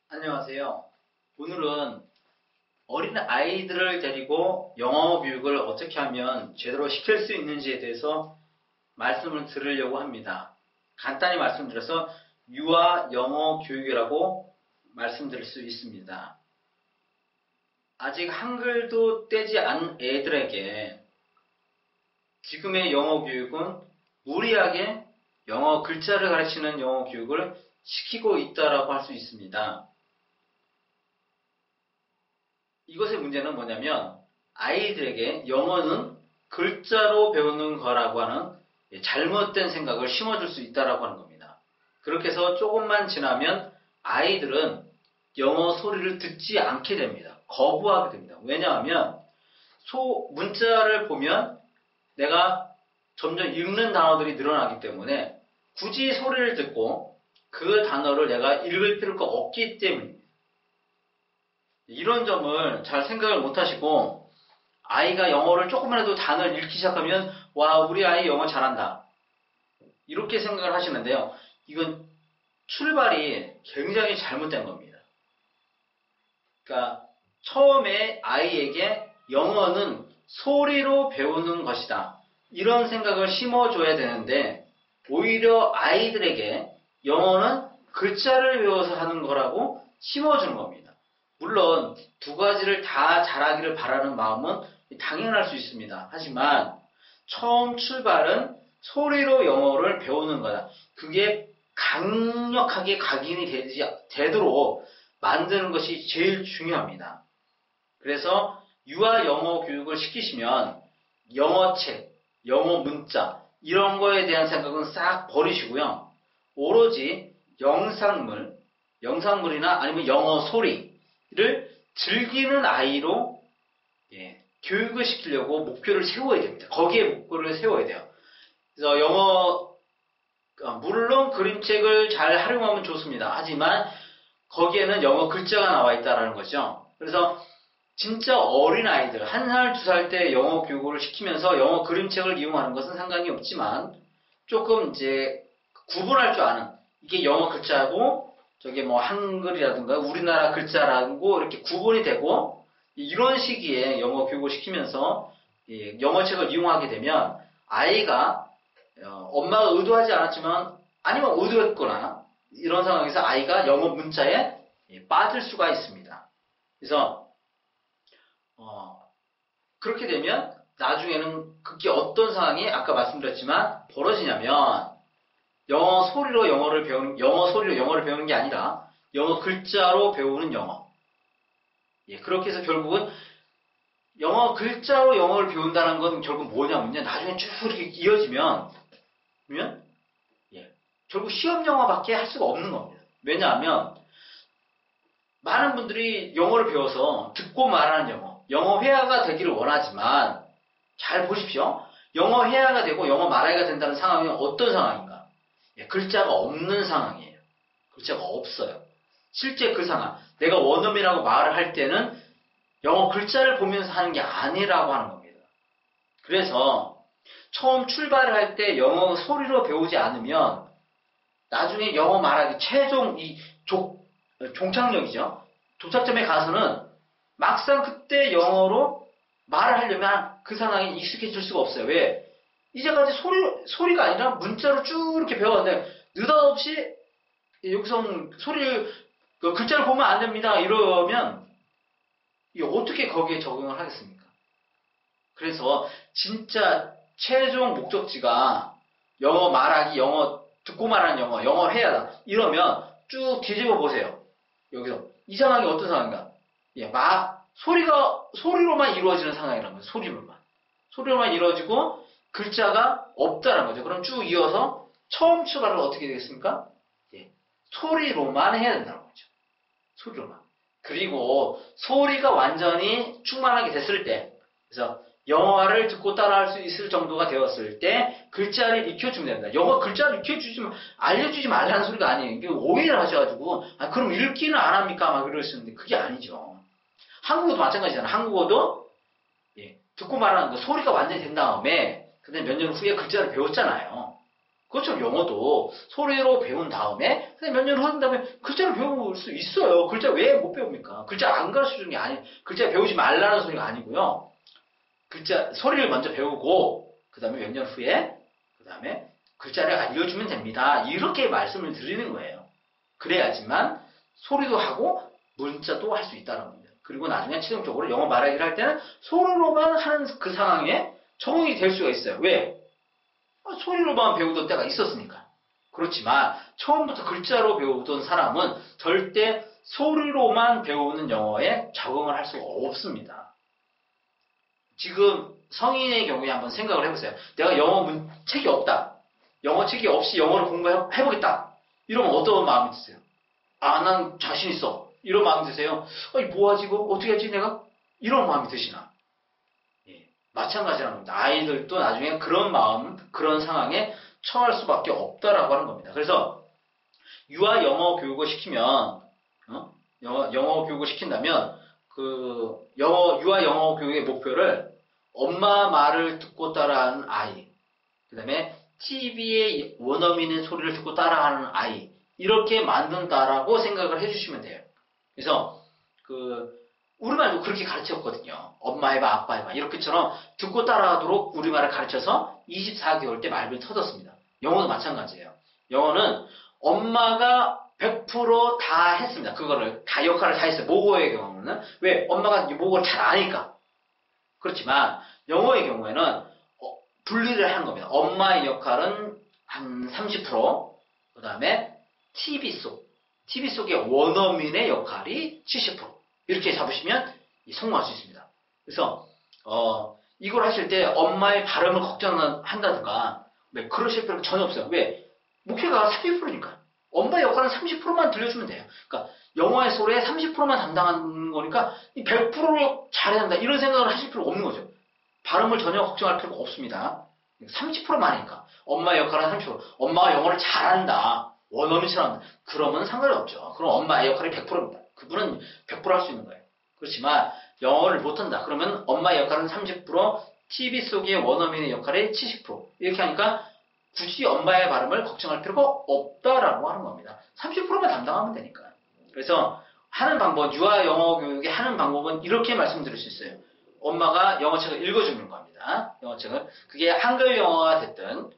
안녕하세요. 오늘은 어린 아이들을 데리고 영어 교육을 어떻게 하면 제대로 시킬 수 있는지에 대해서 말씀을 드리려고 합니다. 간단히 말씀드려서 유아 영어 교육이라고 말씀드릴 수 있습니다. 아직 한글도 떼지 않은 애들에게 지금의 영어 교육은 무리하게 영어 글자를 가르치는 영어 교육을 시키고 있다라고 할 수 있습니다. 이것의 문제는 뭐냐면 아이들에게 영어는 글자로 배우는 거라고 하는 잘못된 생각을 심어줄 수 있다라고 하는 겁니다. 그렇게 해서 조금만 지나면 아이들은 영어 소리를 듣지 않게 됩니다. 거부하게 됩니다. 왜냐하면 문자를 보면 내가 점점 읽는 단어들이 늘어나기 때문에 굳이 소리를 듣고 그 단어를 내가 읽을 필요가 없기 때문입니다. 이런 점을 잘 생각을 못 하시고 아이가 영어를 조금이라도 단어를 읽기 시작하면 와, 우리 아이 영어 잘한다, 이렇게 생각을 하시는데요. 이건 출발이 굉장히 잘못된 겁니다. 그러니까 처음에 아이에게 영어는 소리로 배우는 것이다, 이런 생각을 심어줘야 되는데 오히려 아이들에게 영어는 글자를 배워서 하는 거라고 심어주는 겁니다. 물론 두 가지를 다 잘하기를 바라는 마음은 당연할 수 있습니다. 하지만 처음 출발은 소리로 영어를 배우는 거다. 그게 강력하게 각인이 되도록 만드는 것이 제일 중요합니다. 그래서 유아 영어 교육을 시키시면 영어책, 영어 문자 이런 거에 대한 생각은 싹 버리시고요. 오로지 영상물이나 아니면 영어 소리를 즐기는 아이로 교육을 시키려고 목표를 세워야 됩니다. 거기에 목표를 세워야 돼요. 그래서 물론 그림책을 잘 활용하면 좋습니다. 하지만 거기에는 영어 글자가 나와 있다는 거죠. 그래서 진짜 어린 아이들, 1살, 2살 때 영어 교육을 시키면서 영어 그림책을 이용하는 것은 상관이 없지만 조금 이제 구분할 줄 아는, 이게 영어 글자고 저게 뭐 한글이라든가 우리나라 글자라고 이렇게 구분이 되고 이런 시기에 영어 교육을 시키면서 영어책을 이용하게 되면 아이가 엄마가 의도하지 않았지만 아니면 의도했거나 이런 상황에서 아이가 영어 문자에 빠질 수가 있습니다. 그래서 그렇게 되면 나중에는 그게 어떤 상황이 아까 말씀드렸지만 벌어지냐면 영어 소리로 영어를 배우는 게 아니라 영어 글자로 배우는 영어. 그렇게 해서 결국은 영어 글자로 영어를 배운다는 건 결국 뭐냐면요. 나중에 쭉 이렇게 이어지면 결국 시험 영어밖에 할 수가 없는 겁니다. 왜냐하면 많은 분들이 영어를 배워서 듣고 말하는 영어 회화가 되기를 원하지만 잘 보십시오. 영어 회화가 되고 영어 말하기가 된다는 상황이 어떤 상황인가? 글자가 없는 상황이에요. 글자가 없어요. 실제 그 상황, 내가 원어민이라고 말을 할 때는 영어 글자를 보면서 하는 게 아니라고 하는 겁니다. 그래서 처음 출발을 할 때 영어 소리로 배우지 않으면 나중에 영어 말하기 최종 종착역이죠. 도착점에 가서는 막상 그때 영어로 말을 하려면 그 상황에 익숙해질 수가 없어요. 왜? 이제까지 소리가 아니라 문자로 쭉 이렇게 배웠는데 느닷없이 여기서 글자를 보면 안 됩니다, 이러면 어떻게 거기에 적응을 하겠습니까? 그래서 진짜 최종 목적지가 영어 말하기, 영어 듣고 말하는 영어 회화다, 이러면 쭉 뒤집어 보세요. 여기서 이 상황이 어떤 상황인가? 소리로만 이루어지는 상황이라는 거죠. 소리로만 이루어지고 글자가 없다는 거죠. 그럼 쭉 이어서 처음 출발을 어떻게 되겠습니까? 소리로만 해야 된다는 거죠. 소리로만. 그리고 소리가 완전히 충만하게 됐을 때, 그래서 영어를 듣고 따라할 수 있을 정도가 되었을 때 글자를 익혀주면 됩니다. 영어 글자를 알려주지 말라는 소리가 아니에요. 이게 오해를 하셔가지고 그럼 읽기는 안 합니까? 막 그러시는데 그게 아니죠. 한국어도 마찬가지잖아요. 한국어도 듣고 말하는 거 소리가 완전히 된 다음에 그다음에 몇 년 후에 글자를 배웠잖아요. 그것처럼 영어도 소리로 배운 다음에 그다음에 몇 년 후한 다음에 글자를 배울 수 있어요. 글자 왜 못 배웁니까? 글자 안 가르쳐주는 게 아니, 글자 배우지 말라는 소리가 아니고요. 글자 소리를 먼저 배우고 그다음에 몇 년 후에 그다음에 글자를 알려주면 됩니다. 이렇게 말씀을 드리는 거예요. 그래야지만 소리도 하고 문자도 할 수 있다는 겁니다. 그리고 나중에 최종적으로 영어 말하기를 할 때는 소리로만 하는 그 상황에 적응이 될 수가 있어요. 왜? 소리로만 배우던 때가 있었으니까. 그렇지만 처음부터 글자로 배우던 사람은 절대 소리로만 배우는 영어에 적응을 할 수가 없습니다. 지금 성인의 경우에 한번 생각을 해보세요. 내가 영어 책이 없다. 영어 책이 없이 영어를 공부해보겠다. 이러면 어떤 마음이 드세요? 아, 난 자신 있어. 이런 마음이 드세요? 아니, 뭐하지, 이거? 어떻게 하지, 내가? 이런 마음이 드시나? 예, 마찬가지라는 겁니다. 아이들도 나중에 그런 마음, 그런 상황에 처할 수밖에 없다라고 하는 겁니다. 그래서, 유아 영어 교육을 시키면, 영어 교육을 시킨다면, 유아 영어 교육의 목표를 엄마 말을 듣고 따라하는 아이, 그 다음에 TV의 원어민의 소리를 듣고 따라하는 아이, 이렇게 만든다라고 생각을 해주시면 돼요. 그래서, 우리말도 그렇게 가르쳤거든요. 엄마 해봐, 아빠 해봐. 이렇게처럼 듣고 따라하도록 우리말을 가르쳐서 24개월 때 말을 터졌습니다. 영어도 마찬가지예요. 영어는 엄마가 100% 다 했습니다. 그거를 다 역할을 다 했어요. 모국어의 경우는. 왜? 엄마가 모국어를 잘 아니까. 그렇지만 영어의 경우에는 분리를 하는 겁니다. 엄마의 역할은 한 30%, 그 다음에 TV 속의 원어민의 역할이 70%. 이렇게 잡으시면 성공할 수 있습니다. 그래서 이걸 하실 때 엄마의 발음을 걱정한다든가 그러실 필요가 전혀 없어요. 왜? 목표가 30%니까. 엄마의 역할은 30%만 들려주면 돼요. 그러니까 영어의 소리에 30%만 담당하는 거니까 100%를 잘해야 한다. 이런 생각을 하실 필요가 없는 거죠. 발음을 전혀 걱정할 필요가 없습니다. 30%만 하니까. 엄마의 역할은 30%. 엄마가 영어를 잘한다. 원어민처럼 한다. 그러면 상관이 없죠. 그럼 엄마의 역할이 100%입니다. 그분은 100%할 수 있는 거예요. 그렇지만 영어를 못한다. 그러면 엄마의 역할은 30%, TV 속의 원어민의 역할이 70%. 이렇게 하니까 굳이 엄마의 발음을 걱정할 필요가 없다라고 하는 겁니다. 30%만 담당하면 되니까. 그래서 하는 방법, 유아 영어 교육의 하는 방법은 이렇게 말씀드릴 수 있어요. 엄마가 영어책을 읽어주는 겁니다. 영어책을. 그게 한글 영어가 됐든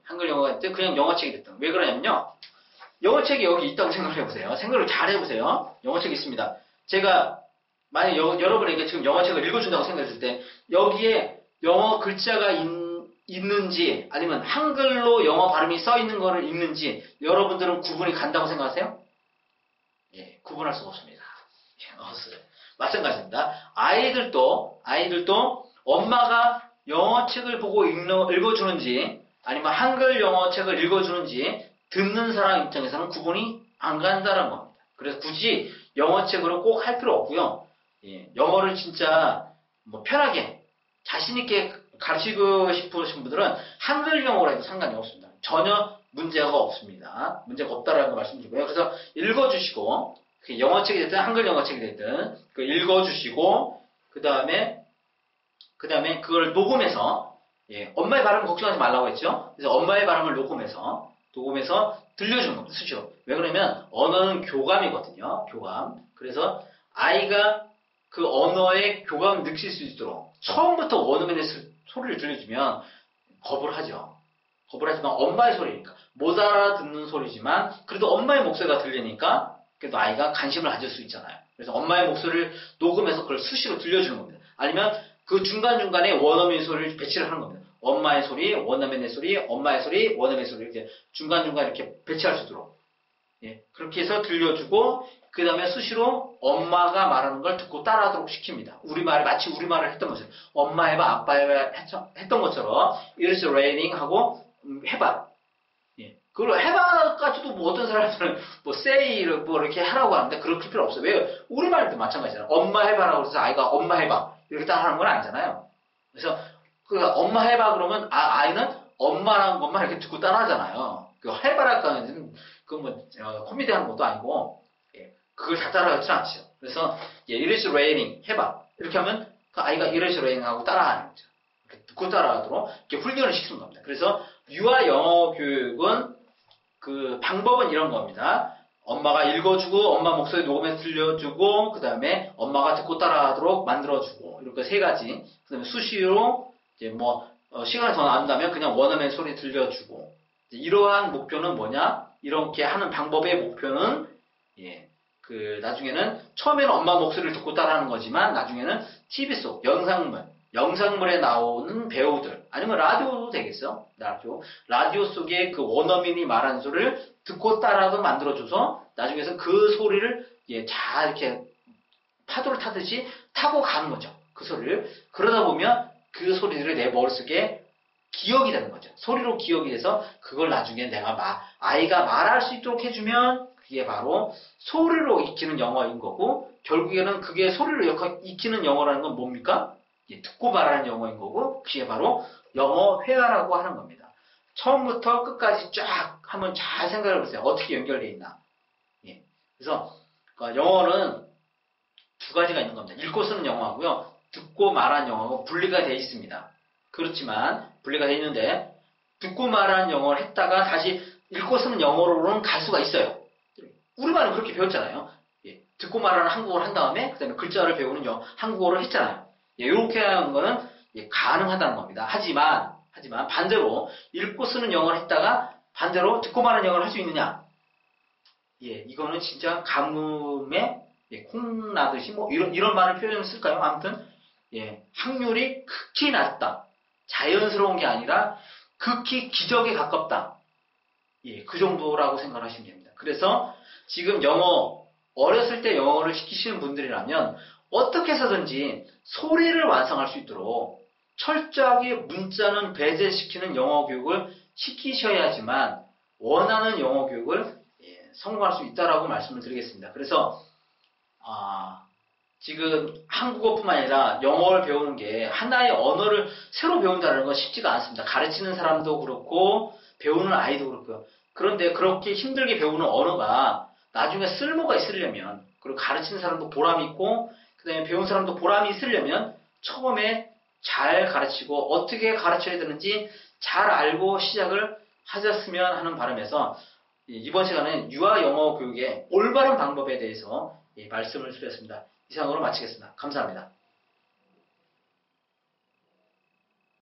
그냥 영어책이 됐든. 왜 그러냐면요. 영어책이 여기 있다고 생각을 해보세요. 생각을 잘 해보세요. 영어책이 있습니다. 제가 만약 여러분에게 지금 영어책을 읽어준다고 생각했을 때 여기에 영어 글자가 있는지 아니면 한글로 영어 발음이 써 있는 거를 읽는지 여러분들은 구분이 간다고 생각하세요? 예, 구분할 수가 없습니다. 없어요. 마찬가지입니다. 아이들도 엄마가 영어책을 보고 읽어주는지 아니면 한글 영어책을 읽어주는지 듣는 사람 입장에서는 구분이 안 간다는 겁니다. 그래서 굳이 영어책으로 꼭 할 필요 없고요. 예, 영어를 진짜 편하게 자신있게 가르치고 싶으신 분들은 한글 영어로 해도 상관이 없습니다. 전혀 문제가 없습니다. 문제가 없다라는 거 말씀드리고요. 그래서 읽어주시고 영어책이 됐든 한글 영어책이 됐든 읽어주시고 그 다음에 그걸 녹음해서 엄마의 발음 걱정하지 말라고 했죠. 그래서 엄마의 발음을 녹음해서 들려주는 겁니다. 수시로. 왜 그러면 언어는 교감이거든요. 교감. 그래서 아이가 그 언어의 교감을 느낄 수 있도록 처음부터 원어민의 소리를 들려주면 겁을 하죠. 겁을 하지만 엄마의 소리니까 못 알아듣는 소리지만 그래도 엄마의 목소리가 들리니까 그래도 아이가 관심을 가질 수 있잖아요. 그래서 엄마의 목소리를 녹음해서 그걸 수시로 들려주는 겁니다. 아니면 그 중간중간에 원어민 소리를 배치를 하는 겁니다. 엄마의 소리, 원어민의 소리, 엄마의 소리, 원어민의 소리 이렇게 중간중간 이렇게 배치할 수 있도록 그렇게 해서 들려주고 그 다음에 수시로 엄마가 말하는 걸 듣고 따라하도록 시킵니다. 마치 우리말을 했던 것처럼 엄마 해봐, 아빠 해봐 했던 것처럼 It's raining 하고 해봐. 그걸 해봐가지고 어떤 사람들은 say 이렇게 하라고 하는데 그럴 필요 없어요. 왜? 우리말도 마찬가지잖아요. 엄마 해봐라고 해서 아이가 엄마 해봐 이렇게 따라하는 건 아니잖아요. 그래서 엄마 해봐 그러면 아이는 엄마라는 것만 이렇게 듣고 따라하잖아요. 그 해봐라는 그건 코미디 하는 것도 아니고 그걸 다 따라하지 않죠. 그래서 It is raining 해봐 이렇게 하면 그 아이가 It is raining 하고 따라하는 거죠. 듣고 따라하도록 이렇게 훈련을 시키는 겁니다. 그래서 유아 영어 교육은 그 방법은 이런 겁니다. 엄마가 읽어주고 엄마 목소리 녹음해서 들려주고 그 다음에 엄마가 듣고 따라하도록 만들어주고 이렇게 세 가지. 그 다음에 수시로 이제 뭐 시간이 더 남다면 그냥 원어민 소리 들려주고 이러한 목표는 뭐냐? 이렇게 하는 방법의 목표는 그 나중에는 처음에는 엄마 목소리를 듣고 따라하는 거지만 나중에는 TV 속 영상물에 나오는 배우들 아니면 라디오도 되겠어. 라디오 속에 그 원어민이 말하는 소리를 듣고 따라도 만들어줘서 나중에는 그 소리를 잘 이렇게 파도를 타듯이 타고 가는 거죠. 그 소리를. 그러다 보면 그 소리들이 내 머릿속에 기억이 되는 거죠. 소리로 기억이 돼서 그걸 나중에 내가 아이가 말할 수 있도록 해주면 그게 바로 소리로 익히는 영어인 거고 결국에는 그게 소리로 익히는 영어라는 건 뭡니까? 듣고 말하는 영어인 거고 그게 바로 영어 회화라고 하는 겁니다. 처음부터 끝까지 쫙 한번 잘 생각해 보세요. 어떻게 연결되어 있나. 그래서 영어는 두 가지가 있는 겁니다. 읽고 쓰는 영어하고요. 듣고 말하는 영어하고 분리가 되어 있습니다. 그렇지만 분리가 되어 있는데 듣고 말하는 영어를 했다가 다시 읽고 쓰는 영어로는 갈 수가 있어요. 우리말은 그렇게 배웠잖아요. 듣고 말하는 한국어를 한 다음에 그 다음에 글자를 배우는 한국어를 했잖아요. 이렇게 하는 거는 가능하다는 겁니다. 하지만 반대로 읽고 쓰는 영어를 했다가 반대로 듣고 말하는 영어를 할 수 있느냐? 이거는 진짜 가뭄에 콩 나듯이 뭐 이런 말을 표현을 쓸까요? 아무튼 확률이 극히 낮다. 자연스러운 게 아니라 극히 기적에 가깝다. 그 정도라고 생각하시면 됩니다. 그래서 지금 어렸을 때 영어를 시키시는 분들이라면 어떻게 해서든지 소리를 완성할 수 있도록 철저하게 문자는 배제시키는 영어 교육을 시키셔야지만 원하는 영어 교육을 성공할 수 있다라고 말씀을 드리겠습니다. 그래서 지금 한국어뿐만 아니라 영어를 배우는 게 하나의 언어를 새로 배운다는 건 쉽지가 않습니다. 가르치는 사람도 그렇고 배우는 아이도 그렇고요. 그런데 그렇게 힘들게 배우는 언어가 나중에 쓸모가 있으려면 그리고 가르치는 사람도 보람이 있고 그 다음에 배운 사람도 보람이 있으려면 처음에 잘 가르치고 어떻게 가르쳐야 되는지 잘 알고 시작을 하셨으면 하는 바람에서 이번 시간은 유아 영어 교육의 올바른 방법에 대해서 말씀을 드렸습니다. 이상으로 마치겠습니다. 감사합니다.